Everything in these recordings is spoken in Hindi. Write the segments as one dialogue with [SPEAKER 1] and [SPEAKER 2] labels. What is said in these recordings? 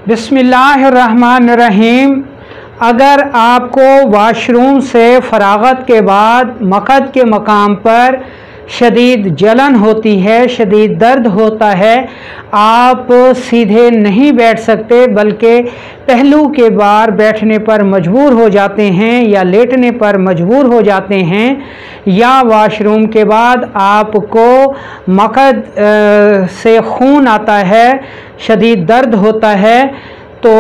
[SPEAKER 1] बिस्मिल्लाहिर्रहमानिर्रहीम। अगर आपको वाशरूम से फ़रागत के बाद मक़द के मकाम पर शदीद जलन होती है, शदीद दर्द होता है, आप सीधे नहीं बैठ सकते बल्कि पहलू के बार बैठने पर मजबूर हो जाते हैं या लेटने पर मजबूर हो जाते हैं, या वाशरूम के बाद आपको मक़द से खून आता है, शदीद दर्द होता है, तो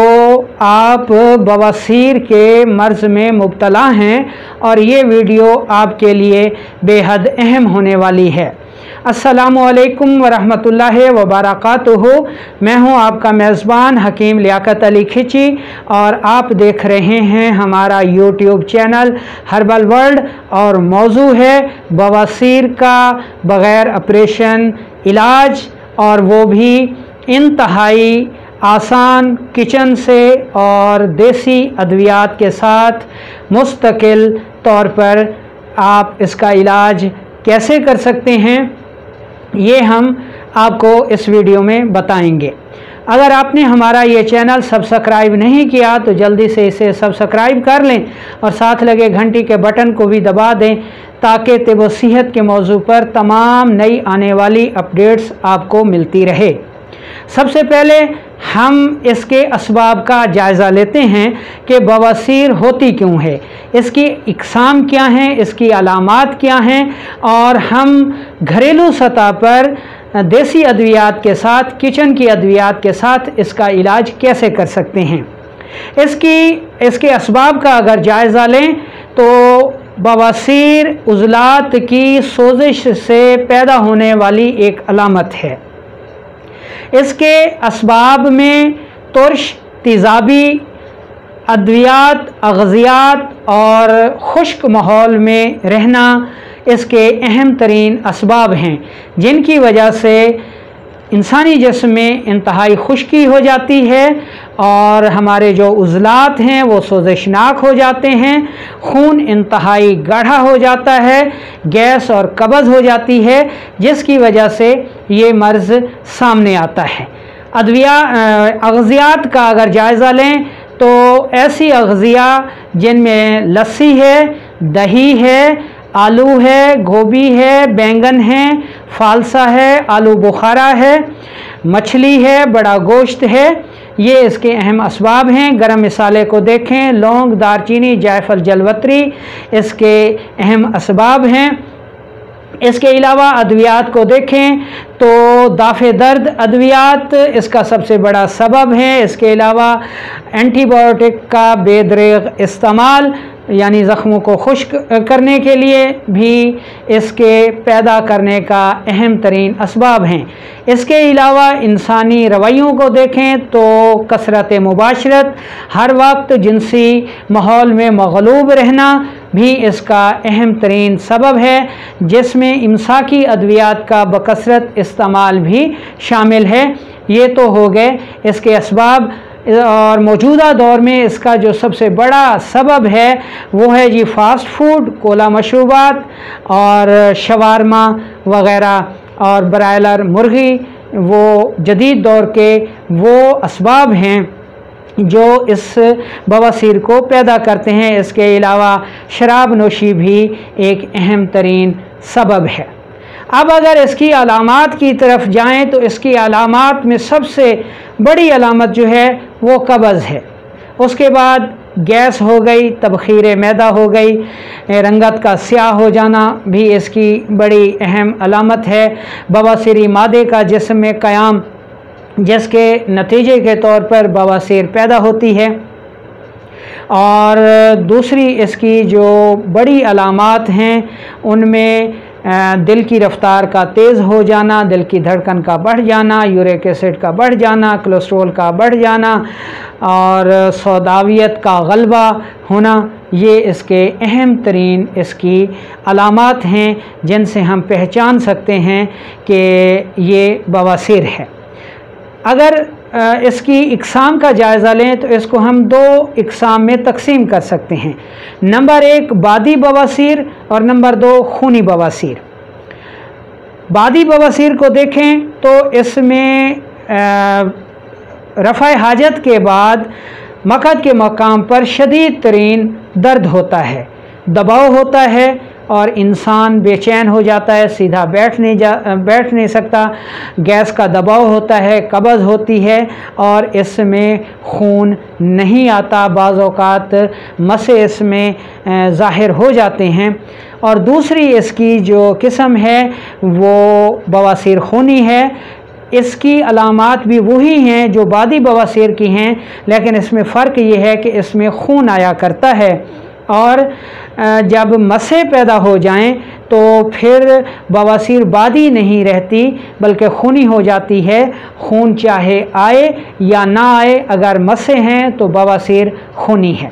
[SPEAKER 1] आप बवासीर के मर्ज़ में मुब्तला हैं और ये वीडियो आपके लिए बेहद अहम होने वाली है। अस्सलामु अलैकुम वरहमतुल्लाहि वबरकातुहू। मैं हूं आपका मेज़बान हकीम लियाकत अली खिची और आप देख रहे हैं हमारा यूट्यूब चैनल हर्बल वर्ल्ड, और मौजू है बवासीर का बग़ैर ऑपरेशन इलाज, और वो भी इंतहाई आसान किचन से और देसी अद्वियात के साथ मुस्तकिल तौर पर आप इसका इलाज कैसे कर सकते हैं, ये हम आपको इस वीडियो में बताएंगे। अगर आपने हमारा ये चैनल सब्सक्राइब नहीं किया तो जल्दी से इसे सब्सक्राइब कर लें और साथ लगे घंटी के बटन को भी दबा दें ताकि तिब सेहत के मौजू पर तमाम नई आने वाली अपडेट्स आपको मिलती रहे। सबसे पहले हम इसके असबाब का जायज़ा लेते हैं कि बवासीर होती क्यों है, इसकी इक़साम क्या हैं, इसकी अलामात क्या हैं, और हम घरेलू सतह पर देसी अद्वियात के साथ, किचन की अद्वियात के साथ इसका इलाज कैसे कर सकते हैं। इसके असबाब का अगर जायज़ा लें तो बवासीर उज़लात की सोजिश से पैदा होने वाली एक अलामत है। इसके असबाब में तुर्श, तेज़ाबी, अद्वियात, अग़ज़ियात और खुश्क माहौल में रहना इसके अहम तरीन असबाब हैं, जिनकी वजह से इंसानी जिस्म में इंतहाई खुश्की हो जाती है और हमारे जो उज़लात हैं वो सोज़शनाक हो जाते हैं, खून इंतहाई गाढ़ा हो जाता है, गैस और कब्ज़ हो जाती है, जिसकी वजह से ये मर्ज़ सामने आता है। अग़ज़ियात का अगर जायज़ा लें तो ऐसी अग़ज़िया जिनमें लस्सी है, दही है, आलू है, गोभी है, बैंगन है, फालसा है, आलू बुखारा है, मछली है, बड़ा गोश्त है, ये इसके अहम असबाब हैं। गरम मसाले को देखें, लौंग, दारचीनी, जायफल, जलवत्री इसके अहम असबाब हैं। इसके अलावा अद्वियात को देखें तो दाफ़े दर्द अद्वियात इसका सबसे बड़ा सबब है। इसके अलावा एंटीबायोटिक का बेदरेग इस्तेमाल यानी ज़ख्मों को खुश्क करने के लिए भी इसके पैदा करने का अहम तरीन असबाब हैं। इसके अलावा इंसानी रवैयों को देखें तो कसरत मुबाशरत, हर वक्त जिनसी माहौल में मग़लूब रहना भी इसका अहम तरीन सबब है, जिसमें इमसाकी अद्वियात का बकसरत इस्तेमाल भी शामिल है। ये तो हो गए इसके असबाब। और मौजूदा दौर में इसका जो सबसे बड़ा सबब है वो है जी फ़ास्ट फूड, कोला मशरूबात और शवारमा वग़ैरह और ब्रायलर मुर्गी, वो जदीद दौर के वो असबाब हैं जो इस बवासीर को पैदा करते हैं। इसके अलावा शराब नोशी भी एक अहम तरीन सबब है। अब अगर इसकी अलामात की तरफ जाएं तो इसकी अलामात में सबसे बड़ी अलामत जो है वो कब्ज़ है। उसके बाद गैस हो गई, तबख़ीर मैदा हो गई, रंगत का स्याह हो जाना भी इसकी बड़ी अहम अलामत है। बवासीरी मादे का जिस्म में क़याम, जिसके नतीजे के तौर पर बवासीर पैदा होती है। और दूसरी इसकी जो बड़ी अलामात हैं उनमें दिल की रफ्तार का तेज़ हो जाना, दिल की धड़कन का बढ़ जाना, यूरिक एसिड का बढ़ जाना, कोलेस्ट्रॉल का बढ़ जाना और सौदावियत का गलबा होना, ये इसके अहम तरीन इसकी अलामात हैं जिनसे हम पहचान सकते हैं कि ये बवासीर है। अगर इसकी इक़साम का जायज़ा लें तो इसको हम दो इक़साम में तकसीम कर सकते हैं। नंबर 1 बादी बवासीर और नंबर 2 खूनी बवासीर। बादी बवासीर को देखें तो इसमें रफ़ा हाजत के बाद मक़द के मकाम पर शदीद तरीन दर्द होता है, दबाव होता है और इंसान बेचैन हो जाता है, सीधा बैठ नहीं सकता। गैस का दबाव होता है, कब्ज़ होती है और इसमें खून नहीं आता, बाज़ औक़ात मसे इसमें ज़ाहिर हो जाते हैं। और दूसरी इसकी जो किस्म है वो बवासीर खूनी है। इसकी अलामात भी वही हैं जो बादी बवासीर की हैं, लेकिन इसमें फ़र्क ये है कि इसमें खून आया करता है और जब मसे पैदा हो जाएं तो फिर बवासीर बादी नहीं रहती बल्कि खूनी हो जाती है। खून चाहे आए या ना आए, अगर मसे हैं तो बवासीर खूनी है।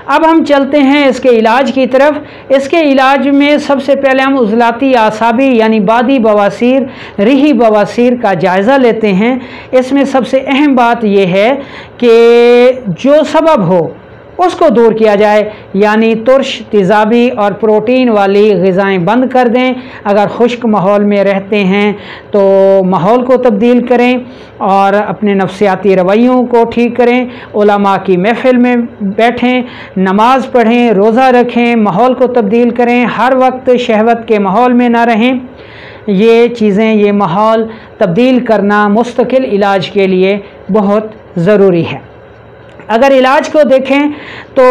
[SPEAKER 1] अब हम चलते हैं इसके इलाज की तरफ। इसके इलाज में सबसे पहले हम उज़लाती आसाबी यानी बादी बवासीर, रिही बवासीर का जायज़ा लेते हैं। इसमें सबसे अहम बात यह है कि जो सबब हो उसको दूर किया जाए, यानी तुर्श, तेज़ाबी और प्रोटीन वाली ग़िज़ाएँ बंद कर दें। अगर खुश्क माहौल में रहते हैं तो माहौल को तब्दील करें और अपने नफ्सियाती रवैयों को ठीक करें। उलमा की महफ़िल में बैठें, नमाज़ पढ़ें, रोज़ा रखें, माहौल को तब्दील करें, हर वक्त शहवत के माहौल में ना रहें। ये चीज़ें, ये माहौल तब्दील करना मुस्तकिल इलाज के लिए बहुत ज़रूरी है। अगर इलाज को देखें तो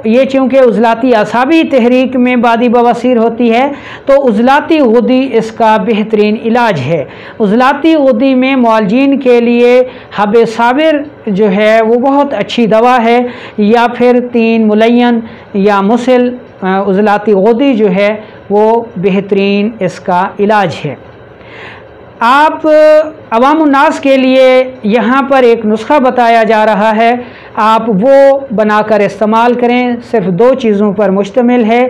[SPEAKER 1] ये चूँकि उज़लाती असाबी तहरीक में बादी बवासीर होती है तो उज़लाती गुदी इसका बेहतरीन इलाज है। उज़लाती गुदी में मुआलजीन के लिए हब साबिर जो है वो बहुत अच्छी दवा है, या फिर 3 मुलय्यन या मुसिल उज़लाती गुदी जो है वो बेहतरीन इसका इलाज है। आप अवामुन्नास के लिए यहाँ पर एक नुस्खा बताया जा रहा है, आप वो बनाकर इस्तेमाल करें। सिर्फ 2 चीज़ों पर मुश्तमिल है,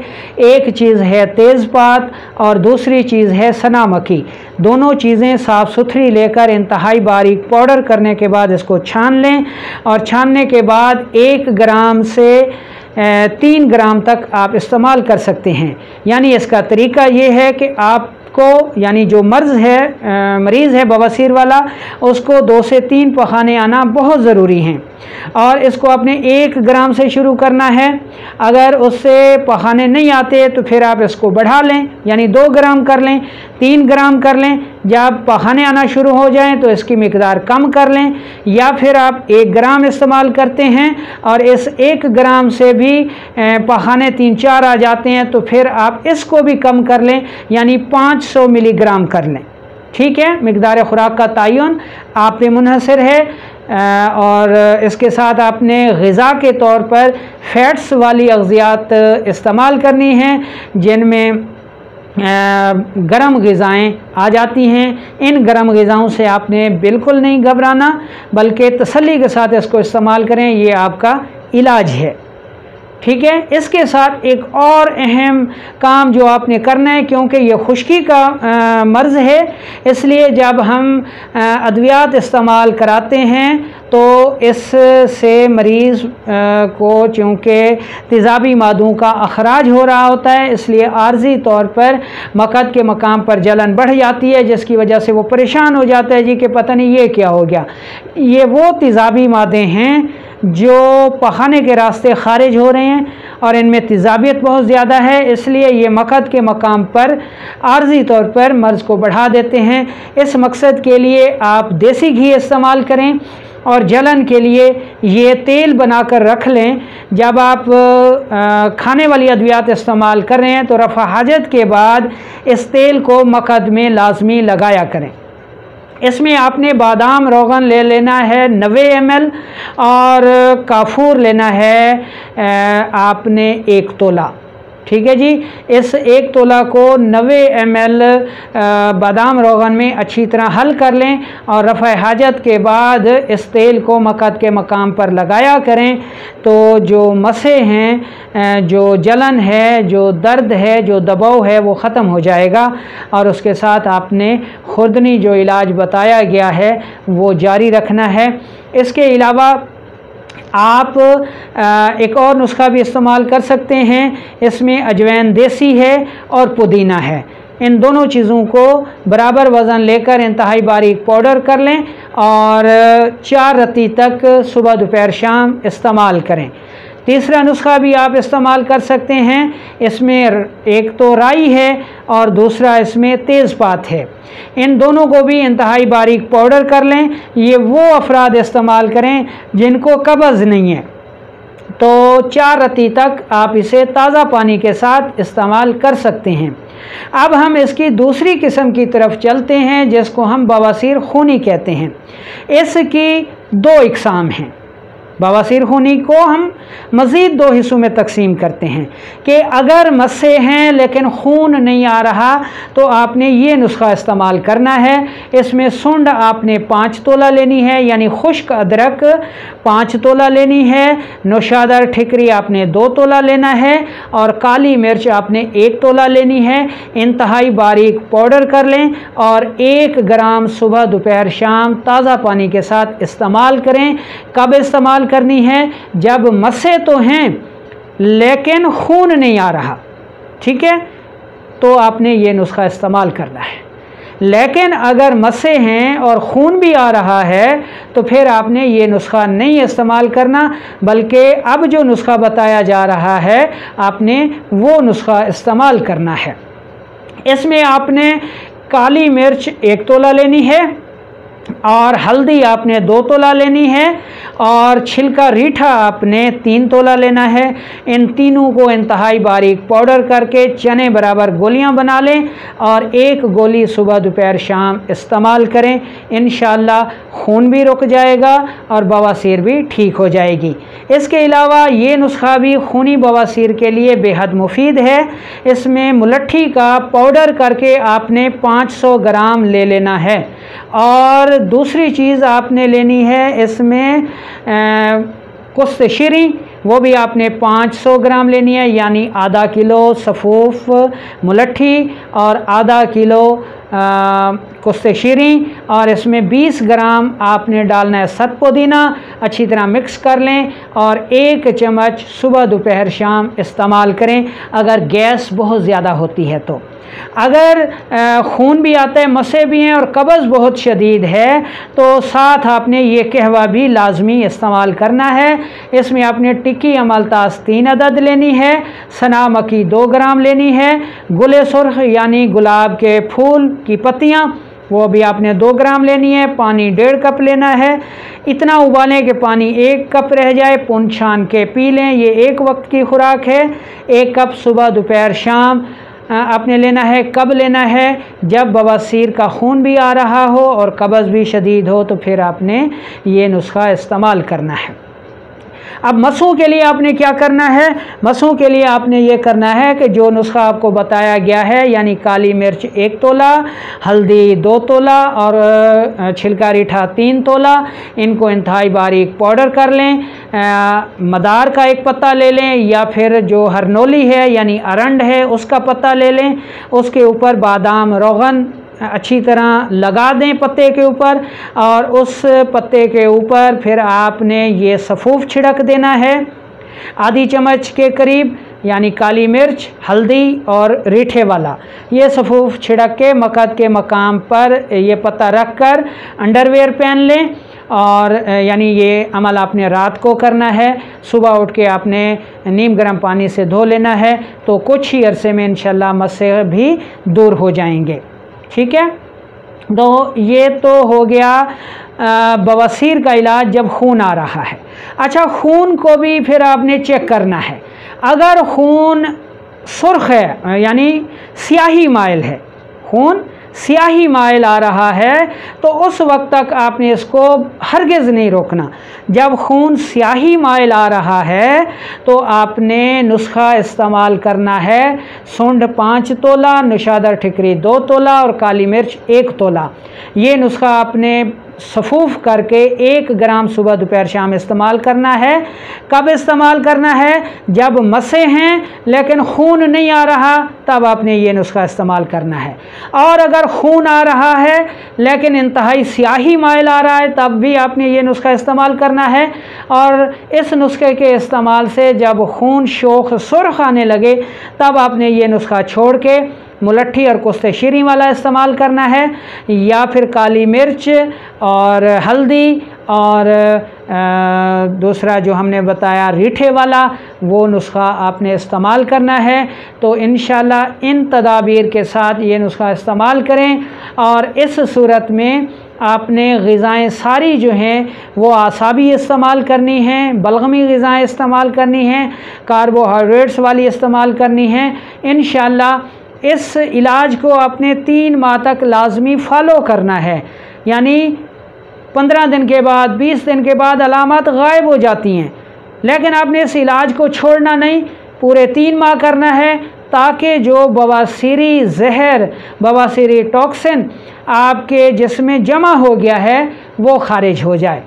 [SPEAKER 1] एक चीज़ है तेज़पात और दूसरी चीज़ है सना मक्खी। दोनों चीज़ें साफ़ सुथरी लेकर इंतहाई बारीक पाउडर करने के बाद इसको छान लें और छानने के बाद 1 ग्राम से 3 ग्राम तक आप इस्तेमाल कर सकते हैं। यानी इसका तरीका ये है कि आप को, यानी जो मरीज़ है बवासीर वाला, उसको 2 से 3 पखाने आना बहुत ज़रूरी हैं और इसको आपने 1 ग्राम से शुरू करना है। अगर उससे पखाने नहीं आते तो फिर आप इसको बढ़ा लें, यानी 2 ग्राम कर लें, 3 ग्राम कर लें। जब पखाने आना शुरू हो जाएं तो इसकी मिकदार कम कर लें, या फिर आप 1 ग्राम इस्तेमाल करते हैं और इस 1 ग्राम से भी पखाने 3-4 आ जाते हैं तो फिर आप इसको भी कम कर लें, यानी 500 मिलीग्राम कर लें। ठीक है, मिकदार खुराक का तयन आप पे मुनहसर है। और इसके साथ आपने ग़िज़ा के तौर पर फ़ैट्स वाली अग़ज़ियात इस्तेमाल करनी हैं जिनमें गरम ग़िज़ाएँ आ जाती हैं। इन गरम ग़िज़ाओं से आपने बिल्कुल नहीं घबराना, बल्कि तसल्ली के साथ इसको इस्तेमाल करें, ये आपका इलाज है। ठीक है, इसके साथ एक और अहम काम जो आपने करना है, क्योंकि ये खुश्की का मर्ज़ है, इसलिए जब हम अद्वियात इस्तेमाल कराते हैं तो इससे मरीज़ को चूँकि तेज़ाबी मादों का अखराज हो रहा होता है, इसलिए आर्जी तौर पर मक़द के मकाम पर जलन बढ़ जाती है, जिसकी वजह से वो परेशान हो जाता है जी कि पता नहीं ये क्या हो गया। ये वो तेज़ाबी मादे हैं जो पखाने के रास्ते खारिज हो रहे हैं और इनमें तेज़ाबियत बहुत ज़्यादा है, इसलिए ये मक़द के मकाम पर आर्जी तौर पर मर्ज़ को बढ़ा देते हैं। इस मकसद के लिए आप देसी घी इस्तेमाल करें और जलन के लिए ये तेल बनाकर रख लें। जब आप खाने वाली अद्वियात इस्तेमाल कर रहे हैं तो रफ़ा हाजत के बाद इस तेल को मक़द में लाजमी लगाया करें। इसमें आपने बादाम रोगन ले लेना है 90 ml और काफूर लेना है आपने 1 तोला। ठीक है जी, इस 1 तोला को 90 ml बादाम रोगन में अच्छी तरह हल कर लें और रफ़ा हाजत के बाद इस तेल को मक़द के मकाम पर लगाया करें तो जो मसे हैं, जो जलन है, जो दर्द है, जो दबाव है, वो ख़त्म हो जाएगा। और उसके साथ आपने खुर्दनी जो इलाज बताया गया है वो जारी रखना है। इसके अलावा आप एक और नुस्खा भी इस्तेमाल कर सकते हैं। इसमें अजवैन देसी है और पुदीना है, इन दोनों चीज़ों को बराबर वज़न लेकर इंतहाई बारीक पाउडर कर लें और 4 रत्ती तक सुबह दोपहर शाम इस्तेमाल करें। तीसरा नुस्खा भी आप इस्तेमाल कर सकते हैं, इसमें एक तो राई है और दूसरा इसमें तेज़पात है। इन दोनों को भी इंतहाई बारीक पाउडर कर लें। ये वो अफराद इस्तेमाल करें जिनको कब्ज़ नहीं है, तो 4 रत्ती तक आप इसे ताज़ा पानी के साथ इस्तेमाल कर सकते हैं। अब हम इसकी दूसरी किस्म की तरफ चलते हैं जिसको हम बवासीर खूनी कहते हैं। इसकी 2 इकसाम हैं। बवासीर खूनी को हम मज़ीद 2 हिस्सों में तकसीम करते हैं कि अगर मस्से हैं लेकिन खून नहीं आ रहा तो आपने ये नुस्खा इस्तेमाल करना है। इसमें सुंड आपने 5 तोला लेनी है, यानी खुश्क अदरक 5 तोला लेनी है, नौशादर ठिकरी आपने 2 तोला लेना है और काली मिर्च आपने 1 तोला लेनी है। इंतहाई बारीक पाउडर कर लें और 1 ग्राम सुबह दोपहर शाम ताज़ा पानी के साथ इस्तेमाल करें। कब इस्तेमाल करनी है? जब मस्से तो हैं लेकिन खून नहीं आ रहा, ठीक है, तो आपने ये नुस्खा इस्तेमाल करना है। लेकिन अगर मस्से हैं और खून भी आ रहा है तो फिर आपने ये नुस्खा नहीं इस्तेमाल करना, बल्कि अब जो नुस्खा बताया जा रहा है आपने वो नुस्खा इस्तेमाल करना है। इसमें आपने काली मिर्च 1 तोला लेनी है और हल्दी आपने 2 तोला लेनी है और छिलका रीठा आपने 3 तोला लेना है। इन तीनों को इंतहाई बारीक पाउडर करके चने बराबर गोलियां बना लें और 1 गोली सुबह दोपहर शाम इस्तेमाल करें। इंशाअल्लाह खून भी रुक जाएगा और बवासीर भी ठीक हो जाएगी। इसके अलावा ये नुस्खा भी खूनी बवासीर के लिए बेहद मुफीद है। इसमें मुलट्ठी का पाउडर करके आपने 500 ग्राम ले लेना है और दूसरी चीज़ आपने लेनी है इसमें कुश्त शीरी, वो भी आपने 500 ग्राम लेनी है, यानी आधा किलो सफ़ूफ मुलट्ठी और आधा किलो कुश्त शीरी और इसमें 20 ग्राम आपने डालना है सत पुदीना। अच्छी तरह मिक्स कर लें और 1 चम्मच सुबह दोपहर शाम इस्तेमाल करें अगर गैस बहुत ज़्यादा होती है तो। अगर खून भी आता है, मस्से भी हैं और कब्ज़ बहुत शदीद है तो साथ आपने ये कहवा भी लाजमी इस्तेमाल करना है। इसमें आपने टिक्की अमलतास 3 अदद लेनी है, सना मक्की 2 ग्राम लेनी है, गुले सुर्ख यानी गुलाब के फूल की पत्तियाँ वो भी आपने 2 ग्राम लेनी है, पानी 1.5 कप लेना है। इतना उबालें कि पानी 1 कप रह जाए, पुन छान के पी लें। ये एक वक्त की खुराक है। 1 कप सुबह दोपहर शाम आपने लेना है। कब लेना है? जब बवासीर का खून भी आ रहा हो और कब्ज़ भी शदीद हो तो फिर आपने ये नुस्खा इस्तेमाल करना है। अब मसों के लिए आपने क्या करना है? मसों के लिए आपने ये करना है कि जो नुस्खा आपको बताया गया है, यानी काली मिर्च 1 तोला, हल्दी 2 तोला और छिलका रीठा 3 तोला, इनको इंतहाई बारीक पाउडर कर लें। मदार का 1 पत्ता ले लें या फिर जो हरनोली है यानी अरंड है उसका पत्ता ले लें। उसके ऊपर बादाम रोगन अच्छी तरह लगा दें पत्ते के ऊपर और उस पत्ते के ऊपर फिर आपने ये सफ़ूफ छिड़क देना है आधी चम्मच के करीब, यानी काली मिर्च, हल्दी और रीठे वाला। ये सफ़ूफ छिड़क के मकद के मकाम पर ये पत्ता रख कर अंडरवेयर पहन लें और यानी ये अमल आपने रात को करना है। सुबह उठ के आपने नीम गर्म पानी से धो लेना है तो कुछ ही अरसे में इंशाल्लाह मस्से भी दूर हो जाएंगे। ठीक है, तो ये तो हो गया बवासीर का इलाज जब खून आ रहा है। अच्छा, खून को भी फिर आपने चेक करना है। अगर खून सुर्ख है यानी स्याही माइल है, खून स्याही माइल आ रहा है तो उस वक्त तक आपने इसको हरगिज़ नहीं रोकना। जब खून स्याही माइल आ रहा है तो आपने नुस्खा इस्तेमाल करना है। सुंड 5 तोला, नौशादर ठिकरी 2 तोला और काली मिर्च 1 तोला। ये नुस्खा आपने सफ़ूफ करके 1 ग्राम सुबह दोपहर शाम इस्तेमाल करना है। कब इस्तेमाल करना है? जब मस्से हैं लेकिन खून नहीं आ रहा तब आपने ये नुस्खा इस्तेमाल करना है। और अगर खून आ रहा है लेकिन इंतहाई स्याही माइल आ रहा है तब भी आपने ये नुस्खा इस्तेमाल करना है। और इस नुस्खे के इस्तेमाल से जब खून शोख सुर्ख आने लगे तब आपने ये नुस्खा छोड़ के मुलट्ठी और कुश्ते शीरी वाला इस्तेमाल करना है, या फिर काली मिर्च और हल्दी और दूसरा जो हमने बताया रीठे वाला, वो नुस्खा आपने इस्तेमाल करना है। तो इंशाल्लाह इन तदाबीर के साथ ये नुस्खा इस्तेमाल करें, और इस सूरत में आपने ग़िज़ाएँ सारी जो हैं वो आसाबी इस्तेमाल करनी हैं, बलगमी ग़िज़ाएँ इस्तेमाल करनी हैं, कार्बोहाइड्रेट्स वाली इस्तेमाल करनी हैं। इंशाल्लाह इस इलाज को आपने 3 माह तक लाजमी फ़ॉलो करना है, यानी 15 दिन के बाद 20 दिन के बाद अलामत गायब हो जाती हैं, लेकिन आपने इस इलाज को छोड़ना नहीं, पूरे 3 माह करना है, ताकि जो बवासीरी जहर, बवासीरी टॉक्सिन आपके जिस्म में जमा हो गया है वो खारिज हो जाए।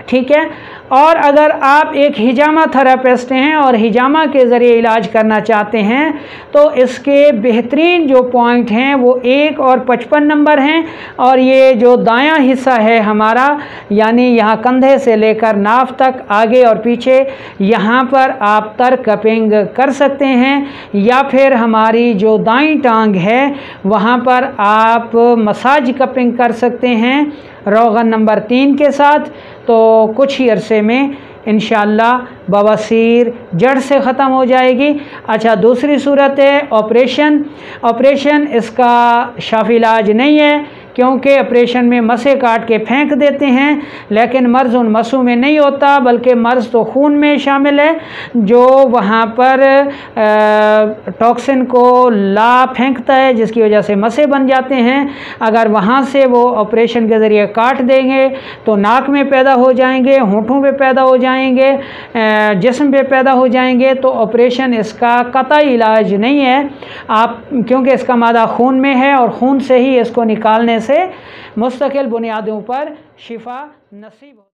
[SPEAKER 1] ठीक है। और अगर आप एक हिजामा थेरेपिस्ट हैं और हिजामा के ज़रिए इलाज करना चाहते हैं तो इसके बेहतरीन जो पॉइंट हैं वो 1 और 55 नंबर हैं, और ये जो दायां हिस्सा है हमारा, यानी यहाँ कंधे से लेकर नाफ तक, आगे और पीछे, यहाँ पर आप तर कपिंग कर सकते हैं, या फिर हमारी जो दाईं टांग है वहाँ पर आप मसाज कपिंग कर सकते हैं रोगन नंबर 3 के साथ। तो कुछ ही अरसे में इंशाअल्लाह बवासीर जड़ से ख़त्म हो जाएगी। अच्छा, दूसरी सूरत है ऑपरेशन। ऑपरेशन इसका शाफ़ी इलाज नहीं है, क्योंकि ऑपरेशन में मसे काट के फेंक देते हैं, लेकिन मर्ज़ उन मसों में नहीं होता, बल्कि मर्ज़ तो खून में शामिल है, जो वहाँ पर टॉक्सिन को ला फेंकता है, जिसकी वजह से मसे बन जाते हैं। अगर वहाँ से वो ऑपरेशन के ज़रिए काट देंगे तो नाक में पैदा हो जाएंगे, होंठों पे पैदा हो जाएंगे, जिस्म पे पैदा हो जाएंगे। तो ऑपरेशन इसका कतई इलाज नहीं है, आप, क्योंकि इसका मादा खून में है और खून से ही इसको निकालने से मुस्तकिल बुनियादों पर शिफा नसीब हो।